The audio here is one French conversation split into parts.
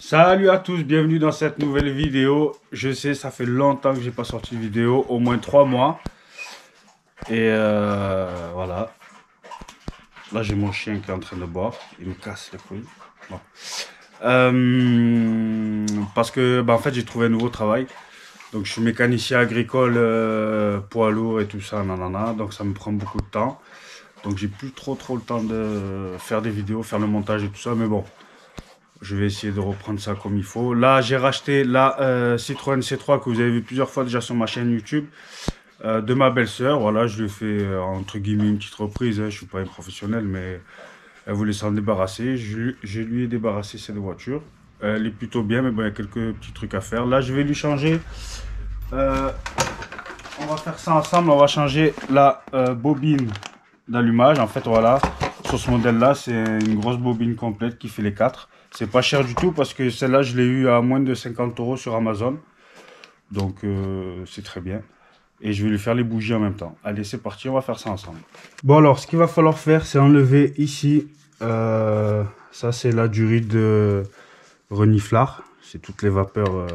Salut à tous, bienvenue dans cette nouvelle vidéo. Je sais, ça fait longtemps que j'ai pas sorti de vidéo, au moins 3 mois. Et voilà. Là, j'ai mon chien qui est en train de boire. Il me casse les couilles. Bon. Parce que, en fait, j'ai trouvé un nouveau travail. Donc, je suis mécanicien agricole, poids lourd et tout ça, nanana. Donc, ça me prend beaucoup de temps. Donc, j'ai plus trop le temps de faire des vidéos, faire le montage et tout ça. Mais bon, je vais essayer de reprendre ça comme il faut. Là, j'ai racheté la Citroën C3 que vous avez vu plusieurs fois déjà sur ma chaîne YouTube de ma belle-sœur. Voilà, je lui ai fait entre guillemets une petite reprise. Je suis pas un professionnel, mais elle voulait s'en débarrasser. Je lui ai débarrassé cette voiture. Elle est plutôt bien, mais bon, il y a quelques petits trucs à faire. Là, je vais lui changer. euh, on va faire ça ensemble. On va changer la bobine d'allumage. En fait, voilà, sur ce modèle-là, c'est une grosse bobine complète qui fait les 4. C'est pas cher du tout parce que celle-là, je l'ai eu à moins de 50 € sur Amazon. Donc, c'est très bien. Et je vais lui faire les bougies en même temps. Allez, c'est parti, on va faire ça ensemble. Bon, alors, ce qu'il va falloir faire, c'est enlever ici. Ça, c'est la durite de reniflard. C'est toutes les vapeurs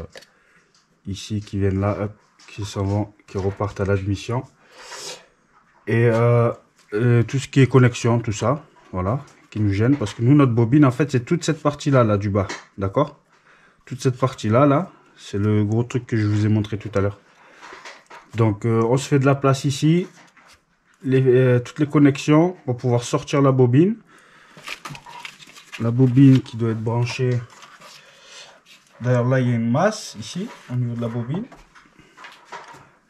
ici qui viennent là, hop, qui s'en vont, qui repartent à l'admission. Et tout ce qui est connexion, tout ça, voilà, qui nous gêne. Parce que nous, notre bobine, en fait, c'est toute cette partie-là, là, du bas. D'accord? Toute cette partie-là, là, c'est le gros truc que je vous ai montré tout à l'heure. Donc, on se fait de la place ici. Toutes les connexions pour pouvoir sortir la bobine. La bobine qui doit être branchée. D'ailleurs, là, il y a une masse, ici, au niveau de la bobine.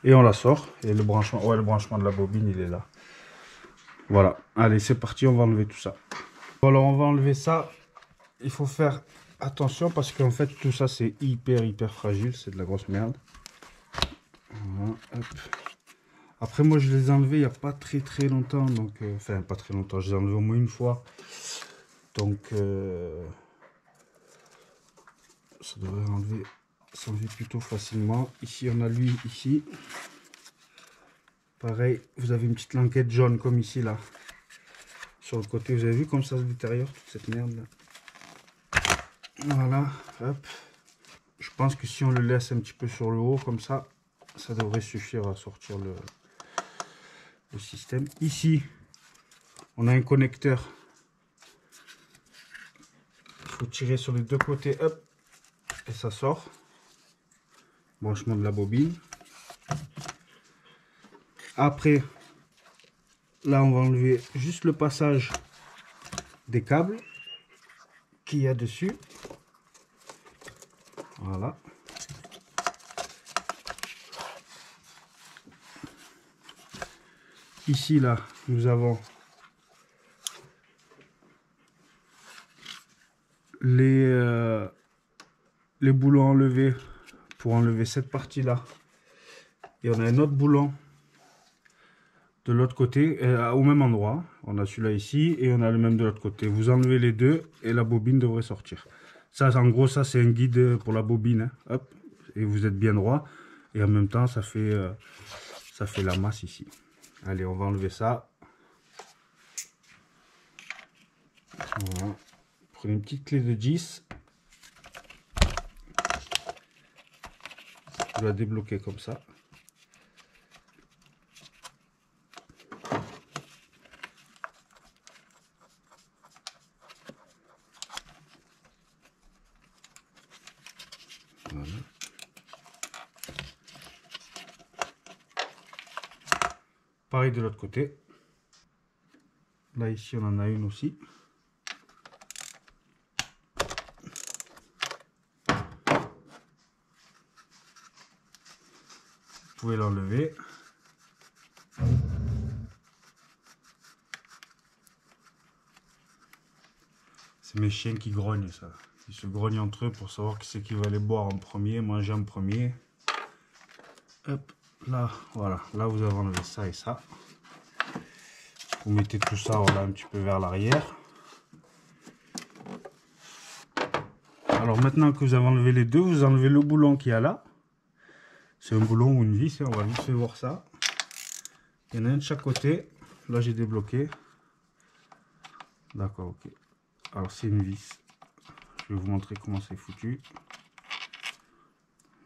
Et on la sort. Et le branchement, ouais, le branchement de la bobine, il est là. Voilà. Allez, c'est parti, on va enlever tout ça. Bon, alors, on va enlever ça. Il faut faire attention parce qu'en fait, tout ça, c'est hyper fragile. C'est de la grosse merde. Voilà, hop. Après, moi, je les ai enlevés il n'y a pas très longtemps. Donc, enfin, pas très longtemps. Je les ai enlevés au moins une fois. Donc, ça devrait s'enlever plutôt facilement. Ici, on a lui, ici. Pareil, vous avez une petite languette jaune comme ici, là. Sur le côté, vous avez vu comme ça, le l'intérieur, toute cette merde, là. Voilà, hop. Je pense que si on le laisse un petit peu sur le haut, comme ça devrait suffire à sortir le système. Ici, on a un connecteur. Il faut tirer sur les deux côtés, hop, et ça sort. Branchement de la bobine. Après, là, on va enlever juste le passage des câbles qu'il y a dessus. Voilà. Ici, là, nous avons les boulons enlevés pour enlever cette partie-là. Et on a un autre boulon de l'autre côté, au même endroit. On a celui-là ici et on a le même de l'autre côté. Vous enlevez les deux et la bobine devrait sortir. Ça, en gros, ça c'est un guide pour la bobine. Hein. Hop, et vous êtes bien droit. Et en même temps, ça fait la masse ici. Allez, on va enlever ça. Voilà. Prenez une petite clé de 10. Je la débloquer comme ça. Voilà. Pareil de l'autre côté. Là, ici, on en a une aussi. Vous pouvez l'enlever. C'est mes chiens qui grognent, ça. Ils se grognent entre eux pour savoir qui c'est qui va les boire en premier, manger en premier. Hop, là, voilà. Là, vous avez enlevé ça et ça. Vous mettez tout ça, voilà, un petit peu vers l'arrière. Alors maintenant que vous avez enlevé les deux, vous enlevez le boulon qu'il y a là. C'est un boulon ou une vis, on va vite fait voir ça. Il y en a un de chaque côté. Là, j'ai débloqué. D'accord, ok. Alors, c'est une vis. Je vais vous montrer comment c'est foutu.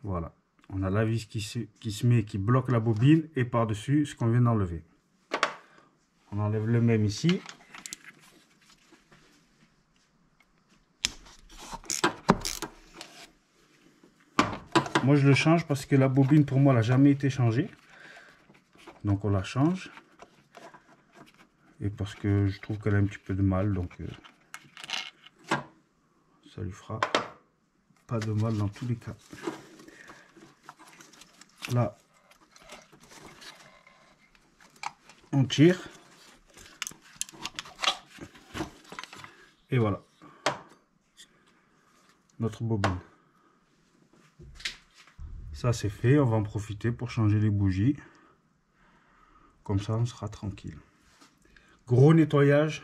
Voilà. On a la vis qui se met, qui bloque la bobine, et par-dessus ce qu'on vient d'enlever. On enlève le même ici. Moi je le change parce que la bobine pour moi elle n'a jamais été changée. Donc on la change. Et parce que je trouve qu'elle a un petit peu de mal. Donc ça lui fera pas de mal dans tous les cas. Là. On tire. Et voilà. Notre bobine. Ça c'est fait, on va en profiter pour changer les bougies. Comme ça on sera tranquille. Gros nettoyage.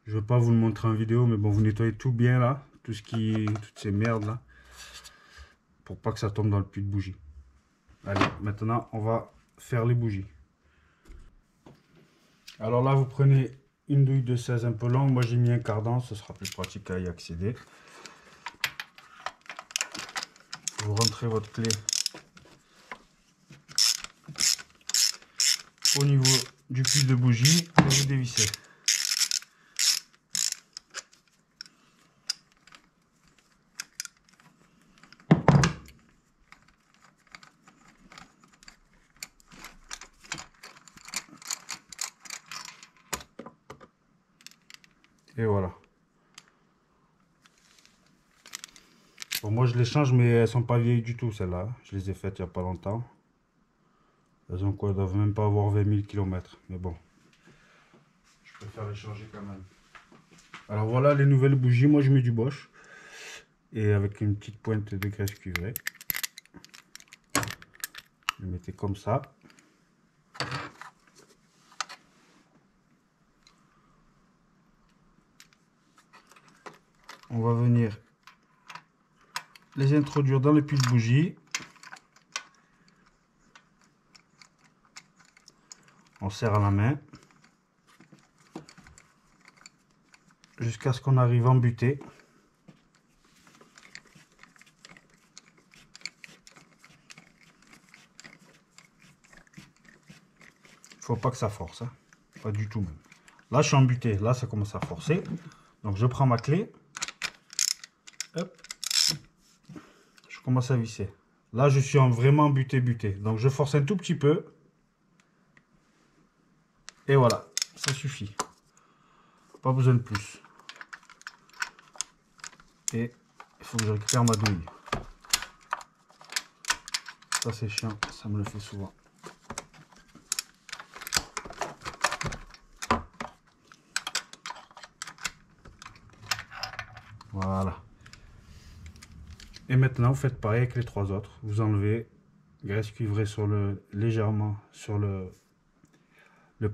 Je ne vais pas vous le montrer en vidéo, mais bon, vous nettoyez tout bien là. Toutes ces merdes là. Pour pas que ça tombe dans le puits de bougie. Allez, maintenant on va faire les bougies. Alors là vous prenez une douille de 16 un peu longue. Moi j'ai mis un cardan, ce sera plus pratique à y accéder. Vous rentrez votre clé au niveau du puits de bougie et vous dévissez. Et voilà. Bon, moi je les change, mais elles sont pas vieilles du tout celles-là. Je les ai faites il n'y a pas longtemps. Elles ont quoi? Elles doivent même pas avoir 20 000 km. Mais bon, je préfère les changer quand même. Alors voilà les nouvelles bougies. Moi je mets du Bosch. Et avec une petite pointe de graisse cuivrée. Je le mettez comme ça. On va venir les introduire dans le puits de bougie. On serre à la main. Jusqu'à ce qu'on arrive en butée. Faut pas que ça force, hein. Pas du tout même. Là je suis en butée, là ça commence à forcer. Donc je prends ma clé. Hop. Je commence à visser. Là je suis en vraiment butée. Donc je force un tout petit peu. Et voilà, ça suffit. Pas besoin de plus. Et il faut que je récupère ma douille. Ça c'est chiant, ça me le fait souvent. Voilà. Et maintenant vous faites pareil avec les trois autres. Vous enlevez graisse cuivrée sur légèrement sur le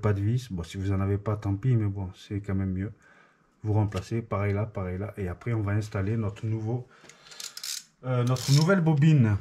pas de vis. Bon, si vous en avez pas, tant pis, mais bon, c'est quand même mieux. Vous remplacez pareil là, et après on va installer notre nouvelle bobine.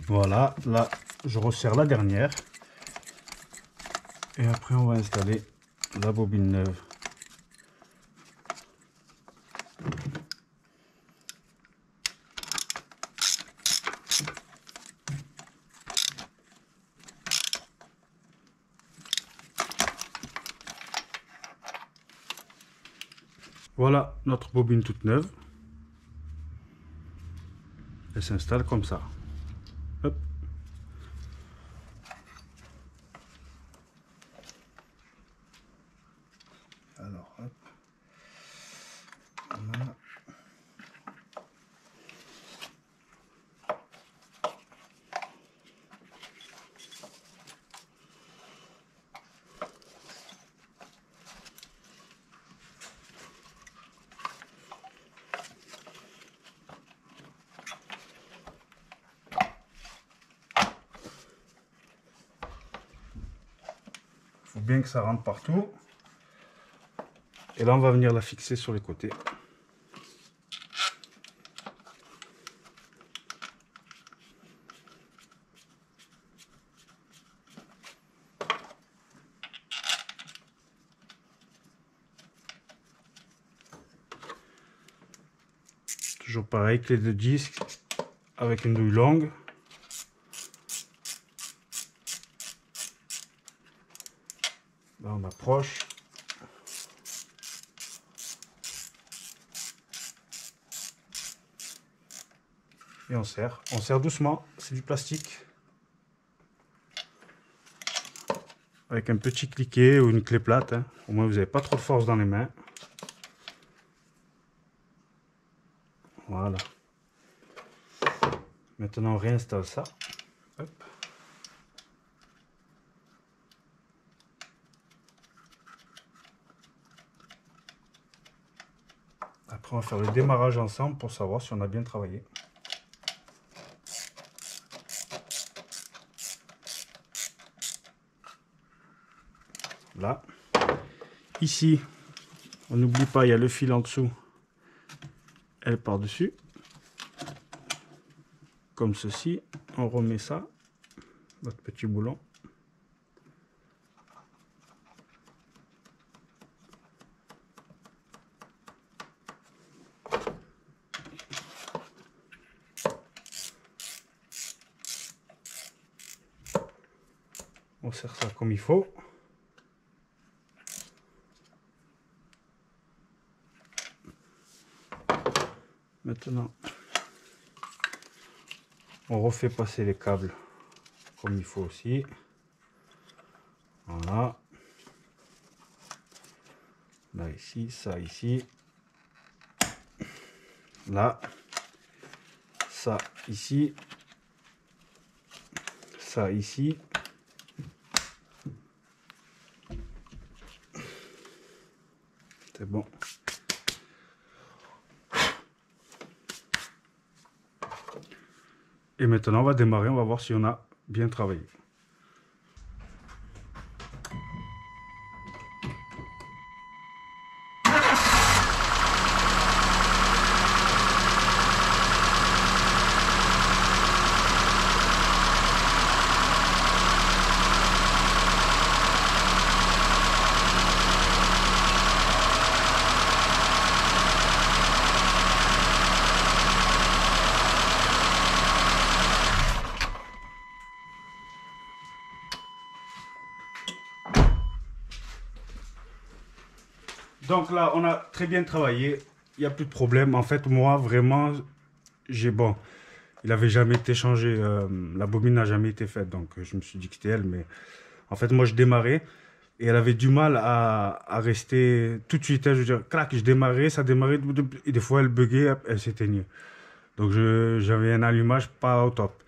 Voilà, là je resserre la dernière. Et après on va installer la bobine neuve. Voilà notre bobine toute neuve. Elle s'installe comme ça. Hop. Alors, hop. Voilà. bien que ça rentre partout. Et là, on va venir la fixer sur les côtés. Toujours pareil, clé de disque avec une douille longue. Là, on approche. Et on serre. On serre doucement, c'est du plastique. Avec un petit cliquet ou une clé plate. Hein. Au moins, vous n'avez pas trop de force dans les mains. Voilà. Maintenant, on réinstalle ça. Hop. Après, on va faire le démarrage ensemble pour savoir si on a bien travaillé. Là. Ici, on n'oublie pas, il y a le fil en dessous. Elle par-dessus. Comme ceci. On remet ça. Notre petit boulon. On serre ça comme il faut. Maintenant, on refait passer les câbles comme il faut aussi. Voilà. Là, ici, ça, ici. Là. Ça, ici. Ça, ici. C'est bon. Et maintenant, on va démarrer, on va voir si on a bien travaillé. Donc là, on a très bien travaillé. Il n'y a plus de problème. En fait, moi, vraiment, bon, il n'avait jamais été changé. La bobine n'a jamais été faite. Donc, je me suis dit que c'était elle. Mais en fait, moi, je démarrais. Et elle avait du mal à rester tout de suite. Hein, je veux dire, clac, je démarrais, ça démarrait. Et des fois, elle buguait, elle s'éteignait. Donc, j'avais un allumage pas au top.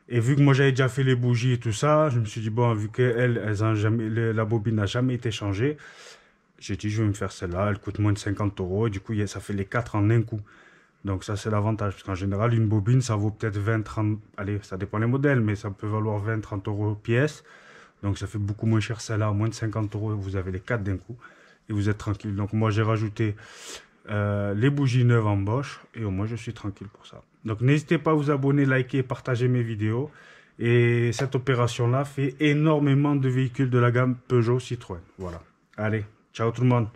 Et vu que moi, j'avais déjà fait les bougies et tout ça, je me suis dit, bon, vu que la bobine n'a jamais été changée, j'ai dit, je vais me faire celle-là, elle coûte moins de 50 €. Et du coup, ça fait les 4 en un coup. Donc ça, c'est l'avantage. Parce qu'en général, une bobine, ça vaut peut-être 20, 30... Allez, ça dépend des modèles, mais ça peut valoir 20, 30 € pièce. Donc ça fait beaucoup moins cher celle-là, moins de 50 €. Vous avez les 4 d'un coup. Et vous êtes tranquille. Donc moi, j'ai rajouté les bougies neuves en Bosch. Et au moins, je suis tranquille pour ça. Donc n'hésitez pas à vous abonner, liker, partager mes vidéos. Et cette opération-là fait énormément de véhicules de la gamme Peugeot Citroën. Voilà. Allez. Ciao tout le monde.